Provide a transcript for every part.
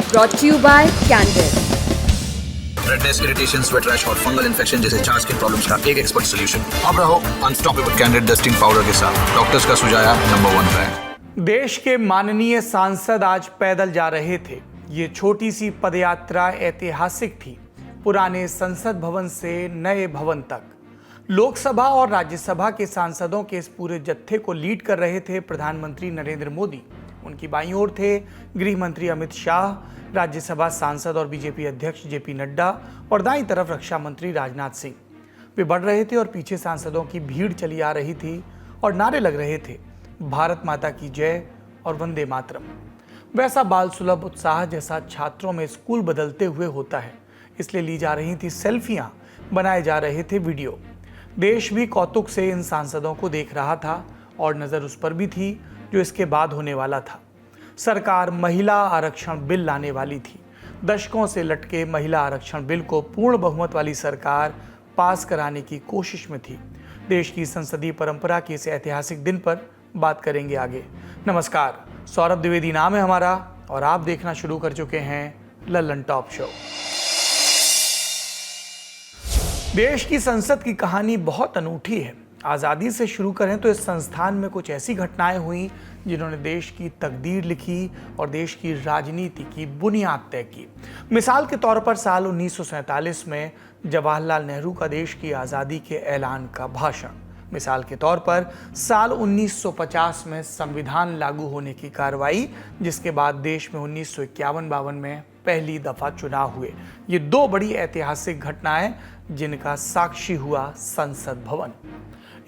brought to you by Candid. Redness, irritation, sweat rash और fungal infection जैसे 4 skin problems का एक expert solution. अब रहो अनस्टॉपेबल कैंडिड डस्टिंग पाउडर के साथ, डॉक्टर्स का सुझाया नंबर 1 ब्रांड। देश के माननीय सांसद आज पैदल जा रहे थे। ये छोटी सी पदयात्रा ऐतिहासिक थी। पुराने संसद भवन से नए भवन तक लोकसभा और राज्यसभा के सांसदों के इस पूरे जत्थे को लीड कर रहे थे प्रधानमंत्री नरेंद्र मोदी। उनकी बाईं ओर थे गृह मंत्री अमित शाह, राज्यसभा सांसद और बीजेपी अध्यक्ष जेपी नड्डा और दाईं तरफ रक्षा मंत्री राजनाथ सिंह। वे बढ़ रहे थे और पीछे सांसदों की भीड़ चली आ रही थी और नारे लग रहे थे, भारत माता की जय और वंदे मातरम। वैसा बाल सुलभ उत्साह जैसा छात्रों में स्कूल बदलते हुए होता है, इसलिए ली जा रही थी सेल्फियां, बनाए जा रहे थे वीडियो। देश भी कौतुक से इन सांसदों को देख रहा था और नजर उस पर भी थी जो इसके बाद होने वाला था। सरकार महिला आरक्षण बिल लाने वाली थी। दशकों से लटके महिला आरक्षण बिल को पूर्ण बहुमत वाली सरकार पास कराने की कोशिश में थी। देश की संसदीय परंपरा के इस ऐतिहासिक दिन पर बात करेंगे आगे। नमस्कार, सौरभ द्विवेदी नाम है हमारा और आप देखना शुरू कर चुके हैं लल्लन टॉप शो। देश की संसद की कहानी बहुत अनूठी है। आज़ादी से शुरू करें तो इस संस्थान में कुछ ऐसी घटनाएं हुई जिन्होंने देश की तकदीर लिखी और देश की राजनीति की बुनियाद तय की। मिसाल के तौर पर साल 1947 में जवाहरलाल नेहरू का देश की आज़ादी के ऐलान का भाषण। मिसाल के तौर पर साल 1950 में संविधान लागू होने की कार्रवाई, जिसके बाद देश में 1951-52 में पहली दफा चुनाव हुए। ये दो बड़ी ऐतिहासिक घटनाएं जिनका साक्षी हुआ संसद भवन।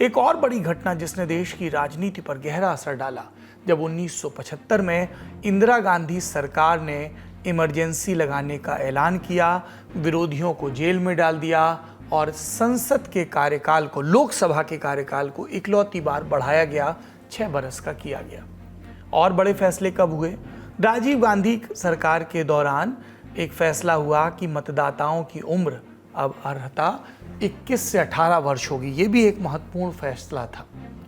एक और बड़ी घटना जिसने देश की राजनीति पर गहरा असर डाला, जब 1975 में इंदिरा गांधी सरकार ने इमरजेंसी लगाने का ऐलान किया, विरोधियों को जेल में डाल दिया और संसद के कार्यकाल को, लोकसभा के कार्यकाल को इकलौती बार बढ़ाया गया, 6 बरस का किया गया। और बड़े फैसले कब हुए? राजीव गांधी सरकार के दौरान एक फैसला हुआ कि मतदाताओं की उम्र अब अर्हता 21 से 18 वर्ष होगी। ये भी एक महत्वपूर्ण फैसला था।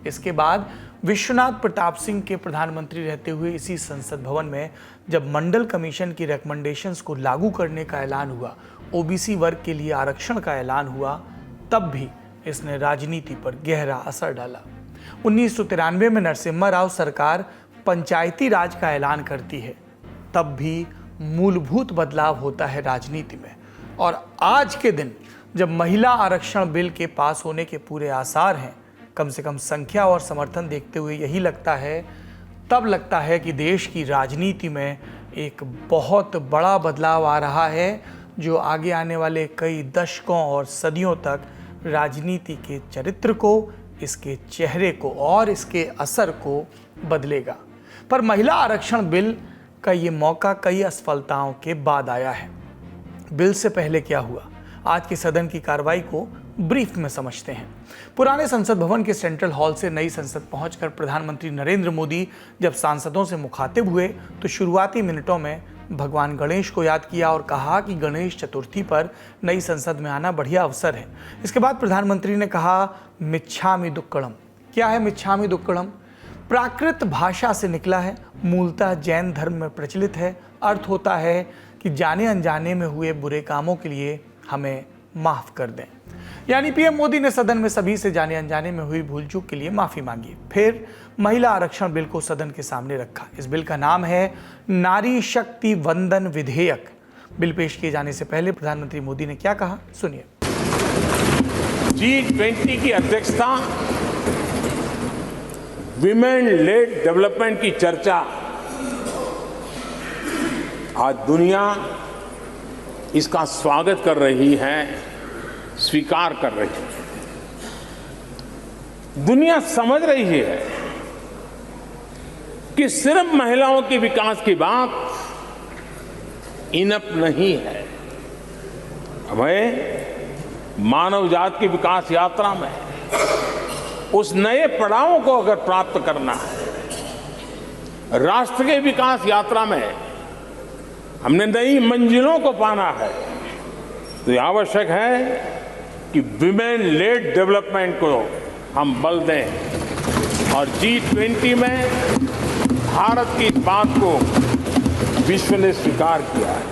इसके बाद विश्वनाथ प्रताप सिंह के प्रधानमंत्री रहते हुए इसी संसद भवन में जब मंडल कमीशन की रिकमेंडेशंस को लागू करने का ऐलान हुआ, ओबीसी वर्ग के लिए आरक्षण का ऐलान हुआ, तब भी इसने राजनीति पर गहरा असर डाला। 1993 में नरसिम्हा राव सरकार पंचायती राज का ऐलान करती है, तब भी मूलभूत बदलाव होता है राजनीति में। और आज के दिन जब महिला आरक्षण बिल के पास होने के पूरे आसार हैं, कम से कम संख्या और समर्थन देखते हुए यही लगता है, तब लगता है कि देश की राजनीति में एक बहुत बड़ा बदलाव आ रहा है, जो आगे आने वाले कई दशकों और सदियों तक राजनीति के चरित्र को, इसके चेहरे को और इसके असर को बदलेगा। पर महिला आरक्षण बिल का ये मौका कई असफलताओं के बाद आया है। बिल से पहले क्या हुआ, आज के सदन की कार्रवाई को ब्रीफ में समझते हैं। पुराने संसद भवन के सेंट्रल हॉल से नई संसद पहुंचकर प्रधानमंत्री नरेंद्र मोदी जब सांसदों से मुखातिब हुए तो शुरुआती मिनटों में भगवान गणेश को याद किया और कहा कि गणेश चतुर्थी पर नई संसद में आना बढ़िया अवसर है। इसके बाद प्रधानमंत्री ने कहा, मिच्छामि दुक्कड़म। क्या है मिच्छामि दुक्कड़म? प्राकृत भाषा से निकला है, मूलतः जैन धर्म में प्रचलित है। अर्थ होता है कि जाने अनजाने में हुए बुरे कामों के लिए हमें माफ कर दें। यानी पीएम मोदी ने सदन में सभी से जाने अनजाने में हुई भूल चूक के लिए माफी मांगी। फिर महिला आरक्षण बिल को सदन के सामने रखा। इस बिल का नाम है नारी शक्ति वंदन विधेयक। बिल पेश किए जाने से पहले प्रधानमंत्री मोदी ने क्या कहा, सुनिए। G20 की अध्यक्षता, विमेन लेड डेवलपमेंट की चर्चा, आज दुनिया इसका स्वागत कर रही है, स्वीकार कर रही है। दुनिया समझ रही है कि सिर्फ महिलाओं के विकास की बात इनफ नहीं है। हमें मानव जाति की विकास यात्रा में उस नए पड़ावों को अगर प्राप्त करना है, राष्ट्र के विकास यात्रा में हमने नई मंजिलों को पाना है, तो यह आवश्यक है कि विमेन लेड डेवलपमेंट को हम बल दें और G20 में भारत की इस बात को विश्व ने स्वीकार किया है।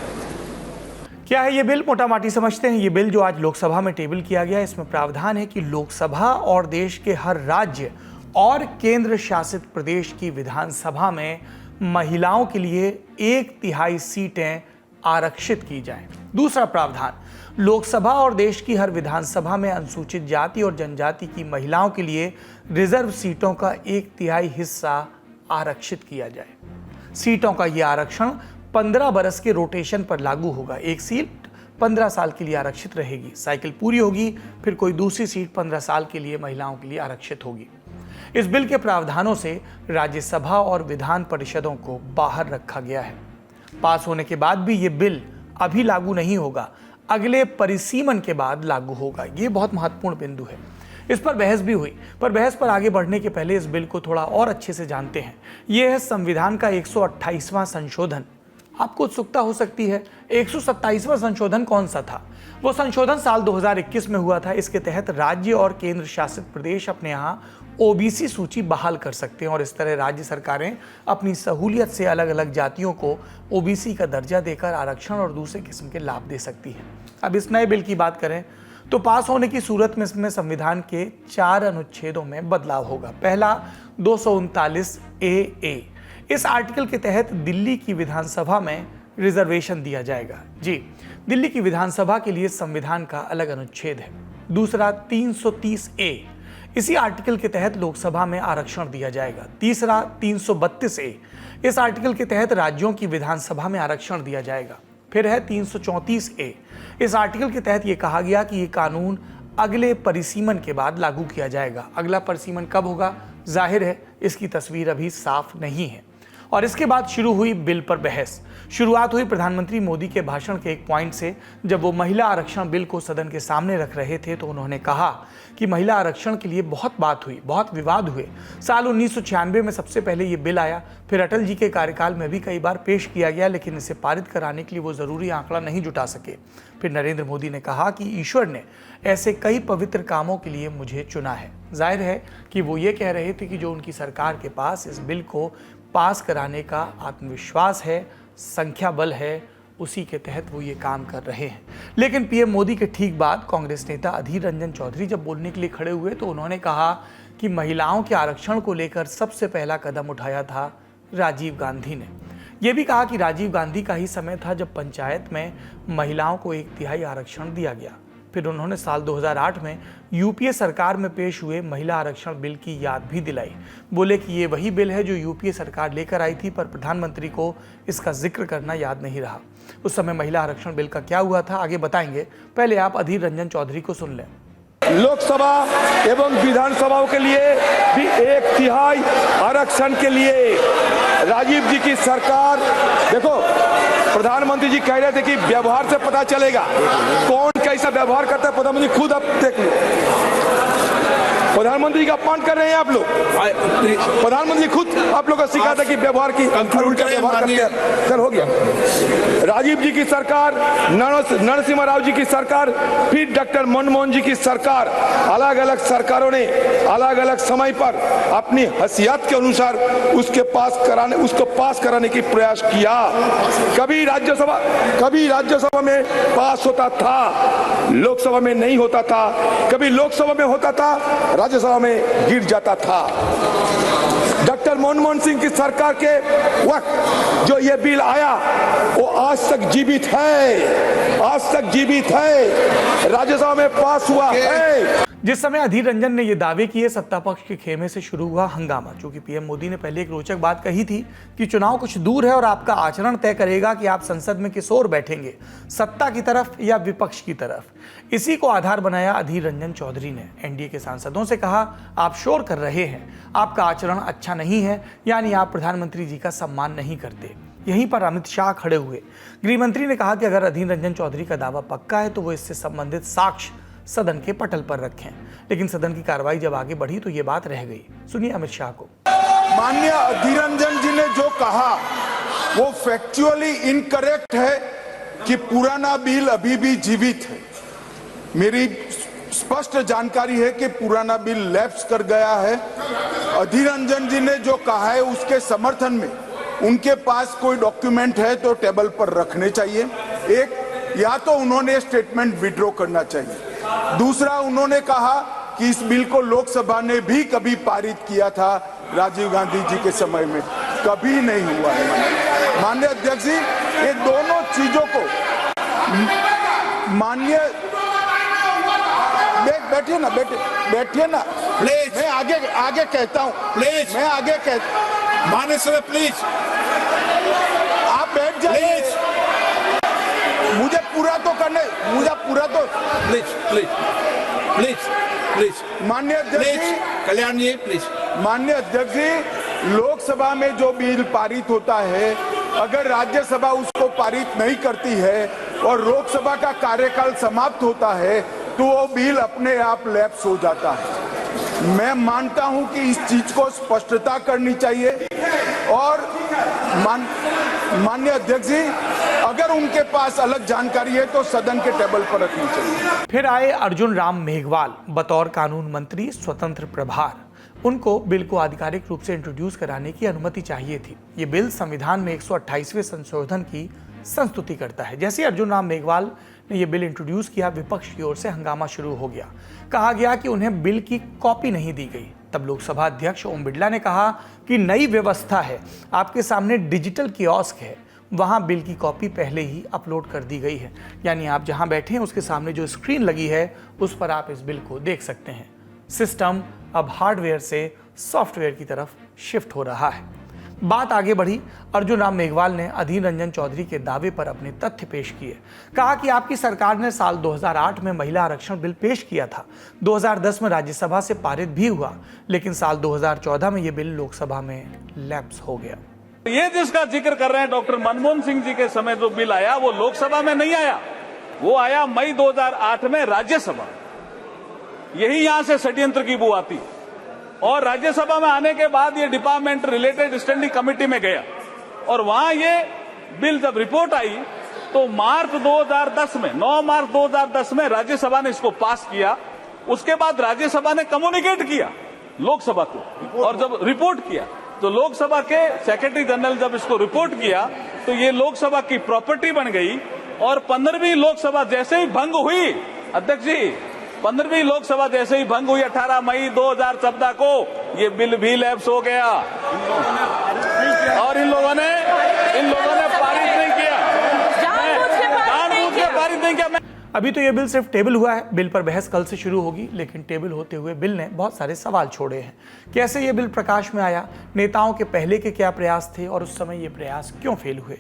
क्या है ये बिल? मोटा माटी समझते हैं। ये बिल जो आज लोकसभा में टेबल किया गया, इसमें प्रावधान है कि लोकसभा और देश के हर राज्य और केंद्र शासित प्रदेश की विधानसभा में महिलाओं के लिए 1/3 सीटें आरक्षित की जाएं। दूसरा प्रावधान, लोकसभा और देश की हर विधानसभा में अनुसूचित जाति और जनजाति की महिलाओं के लिए रिजर्व सीटों का 1/3 हिस्सा आरक्षित किया जाए। सीटों का यह आरक्षण 15 बरस के रोटेशन पर लागू होगा। एक सीट 15 साल के लिए आरक्षित रहेगी। साइकिल पूरी होगी, फिर कोई दूसरी सीट 15 साल के लिए महिलाओं के लिए आरक्षित होगी। इस बिल के प्रावधानों से राज्यसभा और विधान परिषदों को बाहर रखा गया है। पास होने के बाद भी ये बिल अभी लागू नहीं होगा, अगले परिसीमन के बाद लागू होगा। ये बहुत महत्वपूर्ण बिंदु है। इस पर बहस भी हुई, पर बहस पर आगे बढ़ने के पहले इस बिल को थोड़ा और अच्छे से जानते हैं। यह है संविधान का 128वां संशोधन। आपको उत्सुकता हो सकती है 127वां संशोधन कौन सा था? वो संशोधन साल 2021 में हुआ था। इसके तहत राज्य और केंद्र शासित प्रदेश अपने यहाँ ओबीसी सूची बहाल कर सकते हैं और इस तरह राज्य सरकारें अपनी सहूलियत से अलग अलग जातियों को ओबीसी का दर्जा देकर आरक्षण और दूसरे किस्म के लाभ दे सकती है। अब इस नए बिल की बात करें तो पास होने की सूरत में इसमें संविधान के 4 अनुच्छेदों में बदलाव होगा। पहला 239A। इस आर्टिकल के तहत दिल्ली की विधानसभा में रिजर्वेशन दिया जाएगा। जी, दिल्ली की विधानसभा के लिए संविधान का अलग अनुच्छेद है। दूसरा 330A, इसी आर्टिकल के तहत लोकसभा में आरक्षण दिया जाएगा। तीसरा 332A, इस आर्टिकल के तहत राज्यों की विधानसभा में आरक्षण दिया जाएगा। फिर है 334A, इस आर्टिकल के तहत यह कहा गया कि ये कानून अगले परिसीमन के बाद लागू किया जाएगा। अगला परिसीमन कब होगा, जाहिर है इसकी तस्वीर अभी साफ नहीं है। और इसके बाद शुरू हुई बिल पर बहस। शुरुआत हुई प्रधानमंत्री मोदी के भाषण के एक पॉइंट से। जब वो महिला आरक्षण बिल को सदन के सामने रख रहे थे तो उन्होंने कहा कि महिला आरक्षण के लिए बहुत बात हुई, बहुत विवाद हुए। साल 1996 में सबसे पहले ये बिल आया, फिर अटल जी के कार्यकाल में भी कई बार पेश किया गया, लेकिन इसे पारित कराने के लिए वो ज़रूरी आंकड़ा नहीं जुटा सके। फिर नरेंद्र मोदी ने कहा कि ईश्वर ने ऐसे कई पवित्र कामों के लिए मुझे चुना है। जाहिर है कि वो ये कह रहे थे कि जो उनकी सरकार के पास इस बिल को पास कराने का आत्मविश्वास है, संख्या बल है, उसी के तहत वो ये काम कर रहे हैं। लेकिन पीएम मोदी के ठीक बाद कांग्रेस नेता अधीर रंजन चौधरी जब बोलने के लिए खड़े हुए तो उन्होंने कहा कि महिलाओं के आरक्षण को लेकर सबसे पहला कदम उठाया था राजीव गांधी ने। यह भी कहा कि राजीव गांधी का ही समय था जब पंचायत में महिलाओं को 1/3 आरक्षण दिया गया। फिर उन्होंने साल 2008 में यूपीए सरकार में पेश हुए महिला आरक्षण बिल की याद भी दिलाई। बोले कि ये वही बिल है जो यूपीए सरकार लेकर आई थी, पर प्रधानमंत्री को इसका जिक्र करना याद नहीं रहा। उस समय महिला आरक्षण बिल का क्या हुआ था, आगे बताएंगे। पहले आप अधीर रंजन चौधरी को सुन लें। लोकसभा एवं विधानसभाओं के लिए भी 1/3 आरक्षण के लिए राजीव जी की सरकार, देखो प्रधानमंत्री जी कह रहे थे कि व्यवहार से पता चलेगा कौन कैसा व्यवहार करता है। प्रधानमंत्री खुद आप देख लो, प्रधानमंत्री का अपमान कर रहे हैं आप लोग। प्रधानमंत्री खुद आप लोग को सिखाता कि व्यवहार की उल्टा व्यवहार करते हैं। चल हो गया। राजीव जी की सरकार, नरसिम्हा राव जी की सरकार, फिर डॉक्टर मनमोहन जी की सरकार, अलग अलग सरकारों ने अलग अलग समय पर अपनी हैसियत के अनुसार उसको पास कराने की प्रयास किया। कभी राज्यसभा में पास होता था, लोकसभा में नहीं होता था। कभी लोकसभा में होता था, राज्यसभा में गिर जाता था। डॉक्टर मनमोहन सिंह की सरकार के वक्त जो ये बिल आया वो आज तक जीवित है, राज्यसभा में पास हुआ है। जिस समय अधीर रंजन ने ये दावे किए, सत्ता पक्ष के खेमे से शुरू हुआ हंगामा। क्योंकि पीएम मोदी ने पहले एक रोचक बात कही थी कि चुनाव कुछ दूर है और आपका आचरण तय करेगा कि आप संसद में किस ओर बैठेंगे, सत्ता की तरफ या विपक्ष की तरफ। इसी को आधार बनाया अधीर रंजन चौधरी ने। एनडीए के सांसदों से कहा, आप शोर कर रहे हैं, आपका आचरण अच्छा नहीं है, यानी आप प्रधानमंत्री जी का सम्मान नहीं करते। यहीं पर अमित शाह खड़े हुए। गृह मंत्री ने कहा कि अगर अधीर रंजन चौधरी का दावा पक्का है तो वो इससे संबंधित साक्ष्य सदन के पटल पर रखें। लेकिन सदन की कार्रवाई जब आगे बढ़ी तो ये बात रह गई। सुनिए अमित शाह को। माननीय अधीर रंजन जी ने जो कहा वो फैक्चुअली इनकरेक्ट है कि पुराना बिल अभी भी जीवित है। मेरी स्पष्ट जानकारी है कि पुराना बिल लैप्स कर गया है। अधीर रंजन जी ने जो कहा है उसके समर्थन में उनके पास कोई डॉक्यूमेंट है तो टेबल पर रखने चाहिए। एक, या तो उन्होंने स्टेटमेंट विड्रॉ करना चाहिए। दूसरा, उन्होंने कहा कि इस बिल को लोकसभा ने भी कभी पारित किया था राजीव गांधी जी के समय में, कभी नहीं हुआ है। माननीय अध्यक्ष जी, ये दोनों चीजों को माननीय बैठिए ना प्लीज, मैं आगे कहता हूँ प्लीज, मैं आगे कहता, माननीय सर प्लीज आप बैठ जाइए, मुझे पूरा तो प्लीज माननीय अध्यक्ष जी, कल्याण जी प्लीज। माननीय अध्यक्ष जी, लोकसभा में जो बिल पारित होता है, अगर राज्यसभा उसको पारित नहीं करती है और लोकसभा का कार्यकाल समाप्त होता है तो वो बिल अपने आप लैप्स हो जाता है। मैं मानता हूं कि इस चीज को स्पष्टता करनी चाहिए और माननीय अध्यक्ष जी, अगर उनके पास अलग जानकारी है तो सदन के टेबल पर रखनी चाहिए। फिर आए अर्जुन राम मेघवाल बतौर कानून मंत्री स्वतंत्र प्रभार। उनको बिल को आधिकारिक रूप से इंट्रोड्यूस कराने की अनुमति चाहिए थी। ये बिल संविधान में 128वें संशोधन की संस्तुति करता है। जैसे अर्जुन राम मेघवाल ने यह बिल इंट्रोड्यूस किया, विपक्ष की ओर से हंगामा शुरू हो गया। कहा गया कि उन्हें बिल की कॉपी नहीं दी गई। तब लोकसभा अध्यक्ष ओम बिरला ने कहा कि नई व्यवस्था है, आपके सामने डिजिटल कियोस्क है, वहां बिल की कॉपी पहले ही अपलोड कर दी गई है। यानी आप जहां बैठे हैं उसके सामने जो स्क्रीन लगी है उस पर आप इस बिल को देख सकते हैं। सिस्टम अब हार्डवेयर से सॉफ्टवेयर की तरफ शिफ्ट हो रहा है। बात आगे बढ़ी। अर्जुन राम मेघवाल ने अधीर रंजन चौधरी के दावे पर अपने तथ्य पेश किए। कहा कि आपकी सरकार ने साल 2008 में महिला आरक्षण बिल पेश किया था, 2010 में राज्यसभा से पारित भी हुआ, लेकिन साल 2014 में यह बिल लोकसभा में लैप्स हो गया। ये जिसका जिक्र कर रहे हैं डॉक्टर मनमोहन सिंह जी के समय जो बिल आया वो लोकसभा में नहीं आया, वो आया मई 2008 में राज्यसभा। यही यहां से षड्यंत्र की बू आती और राज्यसभा में आने के बाद ये डिपार्टमेंट रिलेटेड स्टैंडिंग कमेटी में गया और वहां ये बिल जब रिपोर्ट आई तो मार्च 2010 में 9 मार्च 2010 में राज्यसभा ने इसको पास किया। उसके बाद राज्यसभा ने कम्युनिकेट किया लोकसभा को और जब रिपोर्ट किया तो लोकसभा के सेक्रेटरी जनरल जब इसको रिपोर्ट किया तो ये लोकसभा की प्रॉपर्टी बन गई और 15वीं लोकसभा जैसे ही भंग हुई, अध्यक्ष जी 15वीं लोकसभा जैसे ही भंग हुई 18 मई 2014 को ये बिल भी लैप्स हो गया और इन लोगों ने पारित नहीं किया, जानबूझ के पारित नहीं किया। अभी तो यह बिल सिर्फ टेबल हुआ है। बिल पर बहस कल से शुरू होगी, लेकिन टेबल होते हुए बिल ने बहुत सारे सवाल छोड़े हैं। कैसे यह बिल प्रकाश में आया, नेताओं के पहले के क्या प्रयास थे और उस समय ये प्रयास क्यों फेल हुए।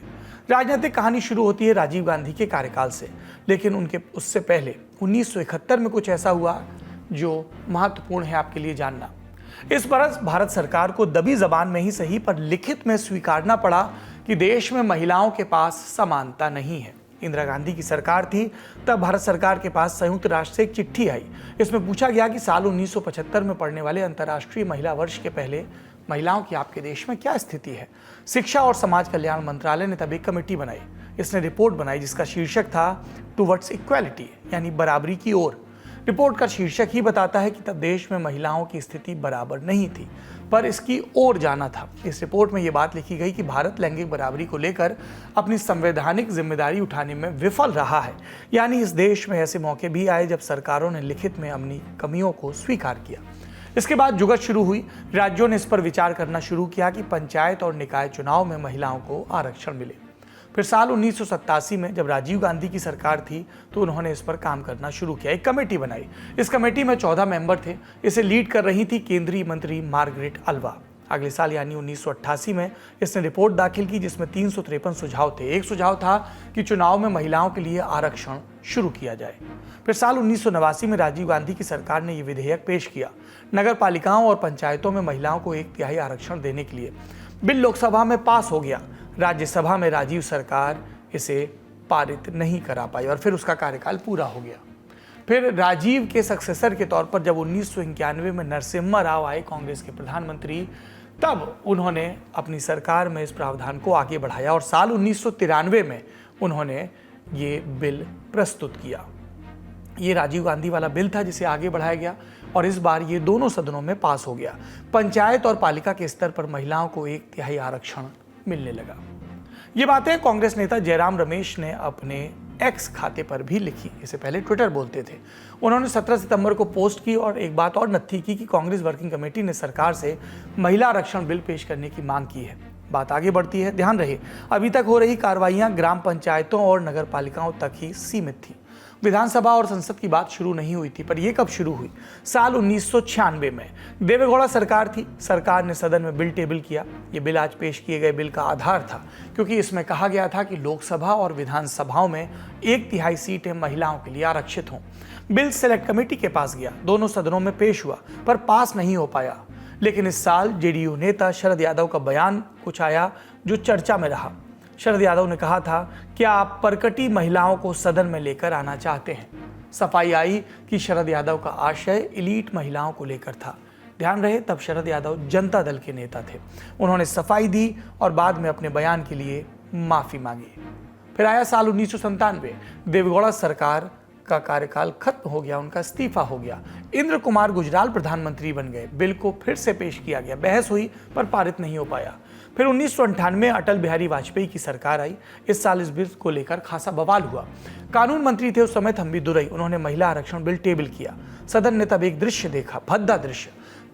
राजनीतिक कहानी शुरू होती है राजीव गांधी के कार्यकाल से, लेकिन उनके उससे पहले 1971 में कुछ ऐसा हुआ जो महत्वपूर्ण है आपके लिए जानना। इस बरस भारत सरकार को दबी जबान में ही सही पर लिखित में स्वीकारना पड़ा कि देश में महिलाओं के पास समानता नहीं है। इंदिरा गांधी की सरकार थी, तब भारत सरकार के पास संयुक्त राष्ट्र से एक चिट्ठी आई। इसमें पूछा गया कि साल 1975 में पड़ने वाले अंतर्राष्ट्रीय महिला वर्ष के पहले महिलाओं की आपके देश में क्या स्थिति है। शिक्षा और समाज कल्याण मंत्रालय ने तब एक कमेटी बनाई। इसने रिपोर्ट बनाई जिसका शीर्षक था टुवर्ड्स इक्वालिटी, यानी बराबरी की ओर। रिपोर्ट का शीर्षक ही बताता है कि तब देश में महिलाओं की स्थिति बराबर नहीं थी, पर इसकी ओर जाना था। इस रिपोर्ट में यह बात लिखी गई कि भारत लैंगिक बराबरी को लेकर अपनी संवैधानिक जिम्मेदारी उठाने में विफल रहा है। यानी इस देश में ऐसे मौके भी आए जब सरकारों ने लिखित में अपनी कमियों को स्वीकार किया। इसके बाद जुगत शुरू हुई। राज्यों ने इस पर विचार करना शुरू किया कि पंचायत और निकाय चुनाव में महिलाओं को आरक्षण मिले। फिर साल 1987 में जब राजीव गांधी की सरकार थी तो उन्होंने इस पर काम करना शुरू किया। एक कमेटी बनाई। इस कमेटी में 14 मेंबर थे। इसे लीड कर रही थी केंद्रीय मंत्री मार्गरेट अल्वा। अगले साल यानी 1988 में इसने रिपोर्ट दाखिल की जिसमें 353 सुझाव थे। एक सुझाव था कि चुनाव में महिलाओं के लिए आरक्षण शुरू किया जाए। फिर साल 1989 में राजीव गांधी की सरकार ने यह विधेयक पेश किया, नगर पालिकाओं और पंचायतों में महिलाओं को 1/3 आरक्षण देने के लिए। बिल लोकसभा में पास हो गया। राज्यसभा में राजीव सरकार इसे पारित नहीं करा पाई और फिर उसका कार्यकाल पूरा हो गया। फिर राजीव के सक्सेसर के तौर पर जब 1991 में नरसिम्हा राव आए, कांग्रेस के प्रधानमंत्री, तब उन्होंने अपनी सरकार में इस प्रावधान को आगे बढ़ाया और साल 1993 में उन्होंने ये बिल प्रस्तुत किया। ये राजीव गांधी वाला बिल था जिसे आगे बढ़ाया गया और इस बार ये दोनों सदनों में पास हो गया। पंचायत और पालिका के स्तर पर महिलाओं को 1/3 आरक्षण मिलने लगा। ये बातें कांग्रेस नेता जयराम रमेश ने अपने एक्स खाते पर भी लिखी। इससे पहले ट्विटर बोलते थे। उन्होंने 17 सितंबर को पोस्ट की और एक बात और नत्थी की कि कांग्रेस वर्किंग कमेटी ने सरकार से महिला आरक्षण बिल पेश करने की मांग की है। बात आगे बढ़ती है। ध्यान रहे, अभी तक हो रही कार्रवाइयां ग्राम पंचायतों और नगर पालिकाओं तक ही सीमित थी। विधानसभा और संसद की बात शुरू नहीं हुई थी। पर यह कब शुरू हुई? साल 1996 में देवेगौड़ा सरकार थी। सरकार ने सदन में बिल टेबल किया। यह बिल आज पेश किए गए बिल का आधार था, क्योंकि इसमें कहा गया था कि लोकसभा और विधानसभाओं में 1/3 सीटें महिलाओं के लिए आरक्षित हों। बिल सेलेक्ट कमेटी के पास गया, दोनों सदनों में पेश हुआ, पर पास नहीं हो पाया। लेकिन इस साल जेडीयू नेता शरद यादव का बयान कुछ आया जो चर्चा में रहा। शरद यादव ने कहा था कि आप परकटी महिलाओं को सदन में लेकर आना चाहते हैं। सफाई आई कि शरद यादव का आशय एलीट महिलाओं को लेकर था। ध्यान रहे, तब शरद यादव जनता दल के नेता थे। उन्होंने सफाई दी और बाद में अपने बयान के लिए माफी मांगी। फिर आया साल 1997। देवेगौड़ा सरकार का कार्यकाल खत्म हो गया, उनका इस्तीफा हो गया। इंद्र कुमार गुजराल प्रधानमंत्री बन गए। बिल को फिर से पेश किया गया, बहस हुई पर पारित नहीं हो पाया। फिर 1998 में अटल बिहारी वाजपेयी की सरकार आई। इस साल इस बिल को लेकर खासा बवाल हुआ। कानून मंत्री थे उस समय थम्बी दुरई। उन्होंने महिला आरक्षण बिल टेबल किया। सदन ने तब एक दृश्य देखा, भद्दा दृश्य।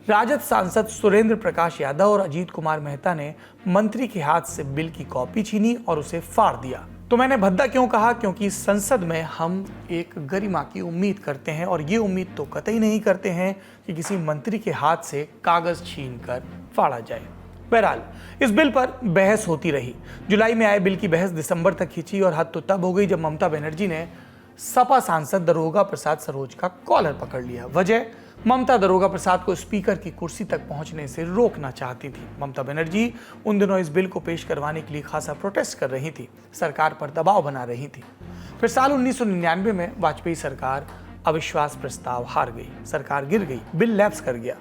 राजद सांसद सुरेंद्र प्रकाश यादव और अजीत कुमार मेहता ने मंत्री के हाथ से बिल की कॉपी छीनी और उसे फाड़ दिया। तो मैंने भद्दा क्यों कहा? क्योंकि संसद में हम एक गरिमा की उम्मीद करते हैं और ये उम्मीद तो कतई नहीं करते हैं कि किसी मंत्री के हाथ से कागज छीनकर फाड़ा जाए। बहरहाल इस बिल पर बहस होती रही। जुलाई में आए बिल की बहस दिसंबर तक खिंची और हद तो तब हो गई जब ममता बनर्जी ने सपा सांसद दरोगा प्रसाद सरोज का कॉलर पकड़ लिया। वजह, ममता दरोगा प्रसाद को स्पीकर की कुर्सी तक पहुंचने से रोकना चाहती थी। ममता बनर्जी उन दिनों इस बिल को पेश करवाने के लिए खासा प्रोटेस्ट कर रही थी, सरकार पर दबाव बना रही थी। फिर साल 1999 में वाजपेयी सरकार अविश्वास प्रस्ताव हार गई, सरकार गिर गई, बिल लैप्स कर गया।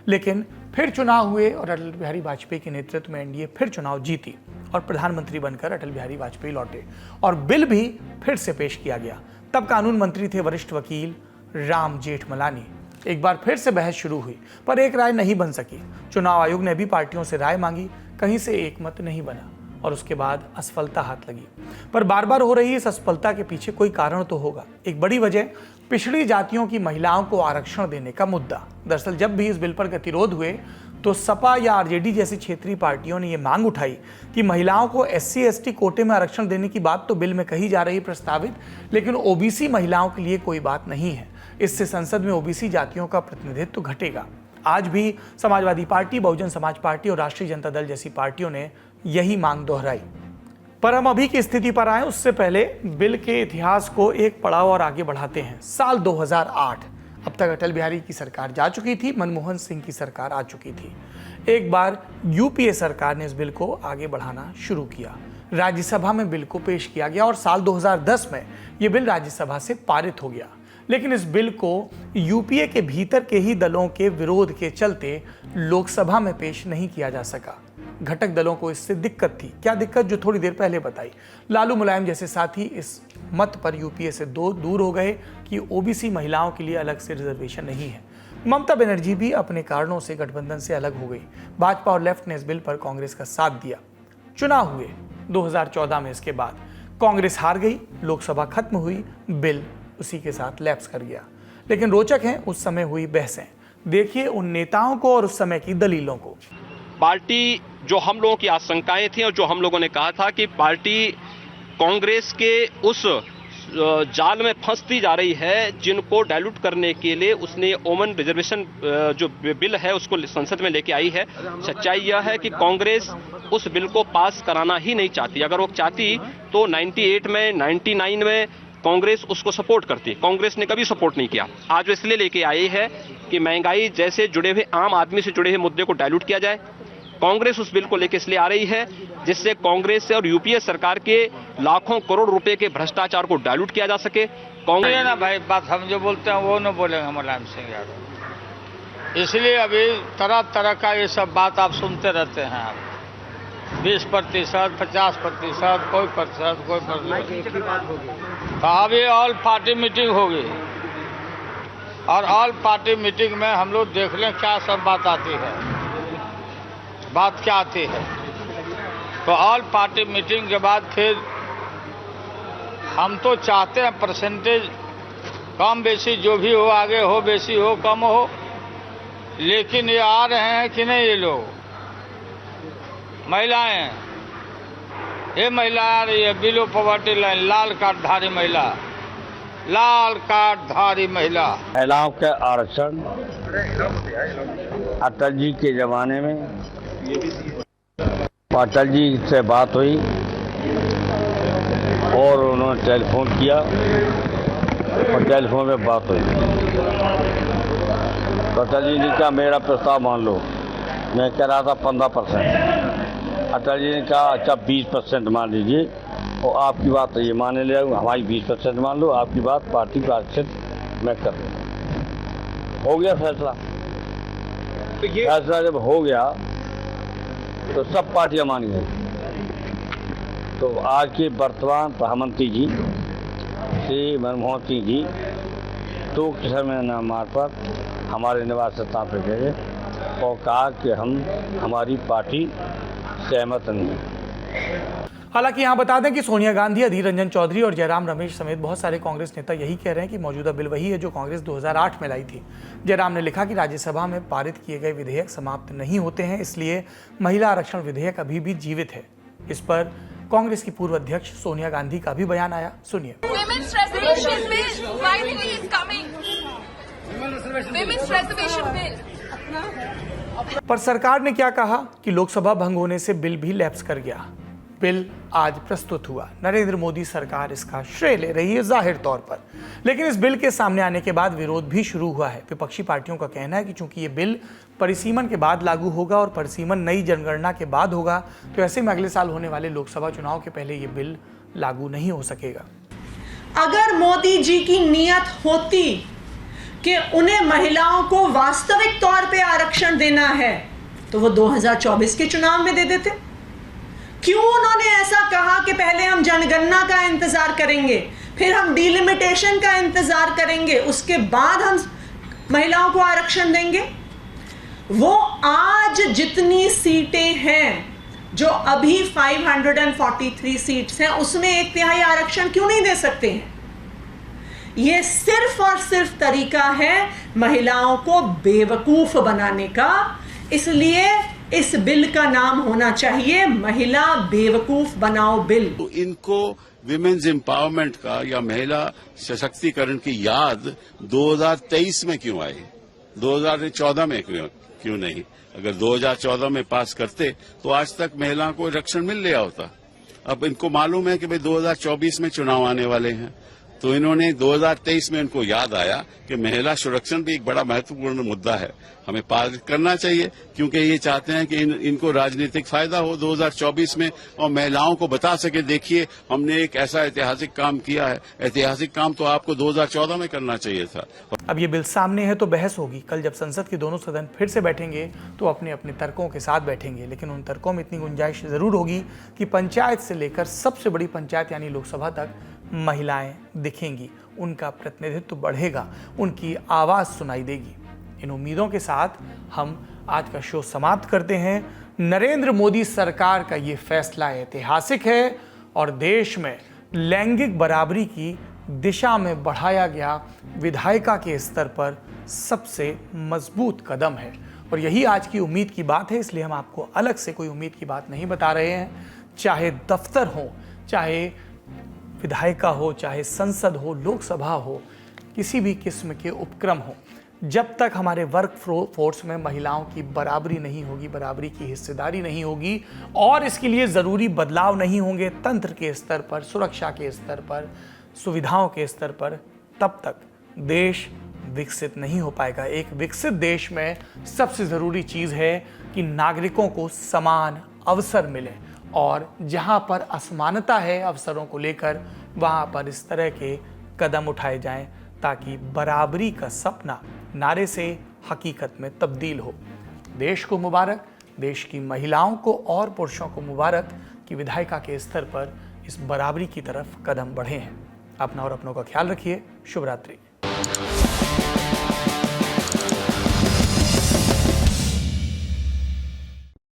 लेकिन फिर चुनाव हुए और अटल बिहारी वाजपेयी के नेतृत्व में एनडीए फिर चुनाव जीती और प्रधानमंत्री बनकर अटल बिहारी वाजपेयी लौटे और बिल भी फिर से पेश किया गया। तब कानून मंत्री थे वरिष्ठ वकील राम जेठमलानी। एक बार फिर से बहस शुरू हुई, पर एक राय नहीं बन सकी। चुनाव आयोग ने भी पार्टियों से राय मांगी, कहीं से एक मत नहीं बना और उसके बाद असफलता हाथ लगी। पर बार बार हो रही इस असफलता के पीछे कोई कारण तो होगा। एक बड़ी वजह पिछड़ी जातियों की महिलाओं को आरक्षण देने का मुद्दा। दरअसल जब भी इस बिल पर गतिरोध हुए तो सपा या आरजेडी जैसी क्षेत्रीय पार्टियों ने यह मांग उठाई कि महिलाओं को SC/ST कोटे में आरक्षण देने की बात तो बिल में कही जा रही प्रस्तावित, लेकिन ओबीसी महिलाओं के लिए कोई बात नहीं है। इससे संसद में ओबीसी जातियों का प्रतिनिधित्व घटेगा। आज भी समाजवादी पार्टी, बहुजन समाज पार्टी और राष्ट्रीय जनता दल जैसी पार्टियों ने यही मांग दोहराई। पर हम अभी की स्थिति पर आए उससे पहले बिल के इतिहास को एक पड़ाव और आगे बढ़ाते हैं। साल 2008। अब तक अटल बिहारी की सरकार जा चुकी थी, मनमोहन सिंह की सरकार आ चुकी थी। एक बार यूपीए सरकार ने इस बिल को आगे बढ़ाना शुरू किया। राज्यसभा में बिल को पेश किया गया और साल 2010 में यह बिल राज्यसभा से पारित हो गया। लेकिन इस बिल को यूपीए के भीतर के ही दलों के विरोध के चलते लोकसभा में पेश नहीं किया जा सका। घटक दलों को इससे दिक्कत थी। क्या दिक्कत? जो थोड़ी देर पहले बताई। लालू मुलायम जैसे साथी इस मत पर यूपीए से दूर हो गए कि ओबीसी महिलाओं के लिए अलग से रिजर्वेशन नहीं है। ममता बनर्जी भी अपने कारणों से गठबंधन से अलग हो गई। भाजपा और लेफ्ट ने इस बिल पर कांग्रेस का साथ दिया। चुनाव हुए 2014 में। इसके बाद कांग्रेस हार गई, लोकसभा खत्म हुई, बिल उसी के साथ लैप्स कर गया। लेकिन रोचक है उस समय हुई बहसें। देखिए उन नेताओं को और उस समय की दलीलों को। पार्टी जो हम लोगों की आशंकाएं थी और जो हम लोगों ने कहा था कि पार्टी कांग्रेस के उस जाल में फंसती जा रही है जिनको डाइल्यूट करने के लिए उसने ओमन रिजर्वेशन जो बिल है उसको संसद में लेके आई है। सच्चाई यह है कि कांग्रेस उस बिल को पास कराना ही नहीं चाहती। अगर वो चाहती तो 98 में 99 में कांग्रेस उसको सपोर्ट करती। कांग्रेस ने कभी सपोर्ट नहीं किया। आज वो इसलिए लेके आई है कि महंगाई जैसे जुड़े हुए आम आदमी से जुड़े हुए मुद्दे को डाइल्यूट किया जाए। कांग्रेस उस बिल को लेकर इसलिए आ रही है जिससे कांग्रेस से और यूपीए सरकार के लाखों करोड़ रुपए के भ्रष्टाचार को डाइल्यूट किया जा सके। कांग्रेस ना भाई बात हम जो बोलते हैं वो न बोलेंगे मुलायम सिंह यादव। इसलिए अभी तरह तरह का ये सब बात आप सुनते रहते हैं। आप 20%, 50%, कोई प्रतिशत, कोई प्रतिशत। अभी ऑल पार्टी मीटिंग होगी और ऑल पार्टी मीटिंग में हम लोग देख लें क्या सब बात आती है। बात क्या आती है तो ऑल पार्टी मीटिंग के बाद फिर हम तो चाहते हैं परसेंटेज कम बेसी जो भी हो, आगे हो बेसी हो कम हो, लेकिन ये आ रहे हैं कि नहीं ये लोग महिलाएं, ये महिला आ रही है बिलो पॉवर्टी लाइन, लाल कार्डधारी महिला, लाल कार्डधारी महिला। महिलाओं के आरक्षण अटल जी के जमाने में अटल जी से बात हुई और उन्होंने टेलीफोन किया और टेलीफोन में बात हुई तो अटल जी ने कहा मेरा प्रस्ताव मान लो। मैं कह रहा था 15%। अटल जी ने कहा अच्छा 20% मान लीजिए और आपकी बात ये मानने ले जाऊँ, हमारी 20% मान लो, आपकी बात पार्टी का आरक्षण मैं कर दूँ। हो गया फैसला। फैसला जब हो गया तो सब पार्टियां मानी गई। तो आज के वर्तमान प्रधानमंत्री जी श्री मनमोहन सिंह जी तो समय मार्फत हमारे निवास स्थान पर गए और कहा कि हमारी पार्टी सहमत नहीं है। हालांकि यहां बता दें कि सोनिया गांधी, अधीर रंजन चौधरी और जयराम रमेश समेत बहुत सारे कांग्रेस नेता यही कह रहे हैं कि मौजूदा बिल वही है जो कांग्रेस 2008 में लाई थी। जयराम ने लिखा कि राज्यसभा में पारित किए गए विधेयक समाप्त नहीं होते हैं, इसलिए महिला आरक्षण विधेयक अभी भी जीवित है। इस पर कांग्रेस की पूर्व अध्यक्ष सोनिया गांधी का भी बयान आया, सुनिए। पर सरकार ने क्या कहा कि लोकसभा भंग होने से बिल भी लैप्स कर गया। बिल आज प्रस्तुत हुआ। नरेंद्र मोदी सरकार इसका श्रेय ले रही है जाहिर तौर पर, लेकिन इस बिल के सामने आने के बाद विरोध भी शुरू हुआ है। विपक्षी पार्टियों का कहना है कि चूंकि ये बिल परिसीमन के बाद लागू होगा और परिसीमन नई जनगणना के बाद होगा, तो ऐसे में अगले साल होने वाले लोकसभा चुनाव के पहले ये बिल लागू नहीं हो सकेगा। अगर मोदी जी की नीयत होती कि उन्हें महिलाओं को वास्तविक तौर पे आरक्षण देना है तो वो 2024 के चुनाव में दे देते। क्यों उन्होंने ऐसा कहा कि पहले हम जनगणना का इंतजार करेंगे, फिर हम डिलिमिटेशन का इंतजार करेंगे, उसके बाद हम महिलाओं को आरक्षण देंगे? वो आज जितनी सीटें हैं, जो अभी 543 सीट्स हैं, उसमें 1/3 आरक्षण क्यों नहीं दे सकते हैं? ये सिर्फ और सिर्फ तरीका है महिलाओं को बेवकूफ बनाने का। इसलिए इस बिल का नाम होना चाहिए महिला बेवकूफ बनाओ बिल। तो इनको विमेन्स एम्पावरमेंट का या महिला सशक्तिकरण की याद 2023 में क्यों आई, 2014 में क्यों नहीं? अगर 2014 में पास करते तो आज तक महिलाओं को आरक्षण मिल गया होता। अब इनको मालूम है कि भाई 2024 में चुनाव आने वाले हैं, तो इन्होंने 2023 में इनको याद आया कि महिला सुरक्षण भी एक बड़ा महत्वपूर्ण मुद्दा है, हमें पारित करना चाहिए, क्योंकि ये चाहते हैं कि इनको राजनीतिक फायदा हो 2024 में और महिलाओं को बता सके देखिए हमने एक ऐसा ऐतिहासिक काम किया है। ऐतिहासिक काम तो आपको 2014 में करना चाहिए था। अब ये बिल सामने है तो बहस होगी। कल जब संसद के दोनों सदन फिर से बैठेंगे तो अपने अपने तर्कों के साथ बैठेंगे, लेकिन उन तर्कों में इतनी गुंजाइश जरूर होगी कि पंचायत से लेकर सबसे बड़ी पंचायत यानी लोकसभा तक महिलाएं दिखेंगी, उनका प्रतिनिधित्व बढ़ेगा, उनकी आवाज सुनाई देगी। इन उम्मीदों के साथ हम आज का शो समाप्त करते हैं। नरेंद्र मोदी सरकार का ये फैसला ऐतिहासिक है और देश में लैंगिक बराबरी की दिशा में बढ़ाया गया विधायिका के स्तर पर सबसे मजबूत कदम है और यही आज की उम्मीद की बात है। इसलिए हम आपको अलग से कोई उम्मीद की बात नहीं बता रहे हैं। चाहे दफ्तर हो, चाहे विधायिका हो, चाहे संसद हो, लोकसभा हो, किसी भी किस्म के उपक्रम हो, जब तक हमारे वर्क फोर्स में महिलाओं की बराबरी नहीं होगी, बराबरी की हिस्सेदारी नहीं होगी और इसके लिए ज़रूरी बदलाव नहीं होंगे तंत्र के स्तर पर, सुरक्षा के स्तर पर, सुविधाओं के स्तर पर, तब तक देश विकसित नहीं हो पाएगा। एक विकसित देश में सबसे ज़रूरी चीज़ है कि नागरिकों को समान अवसर मिले और जहां पर असमानता है अवसरों को लेकर, वहां पर इस तरह के कदम उठाए जाएं ताकि बराबरी का सपना नारे से हकीकत में तब्दील हो। देश को मुबारक, देश की महिलाओं को और पुरुषों को मुबारक कि विधायिका के स्तर पर इस बराबरी की तरफ कदम बढ़े हैं। अपना और अपनों का ख्याल रखिए। शुभ रात्रि।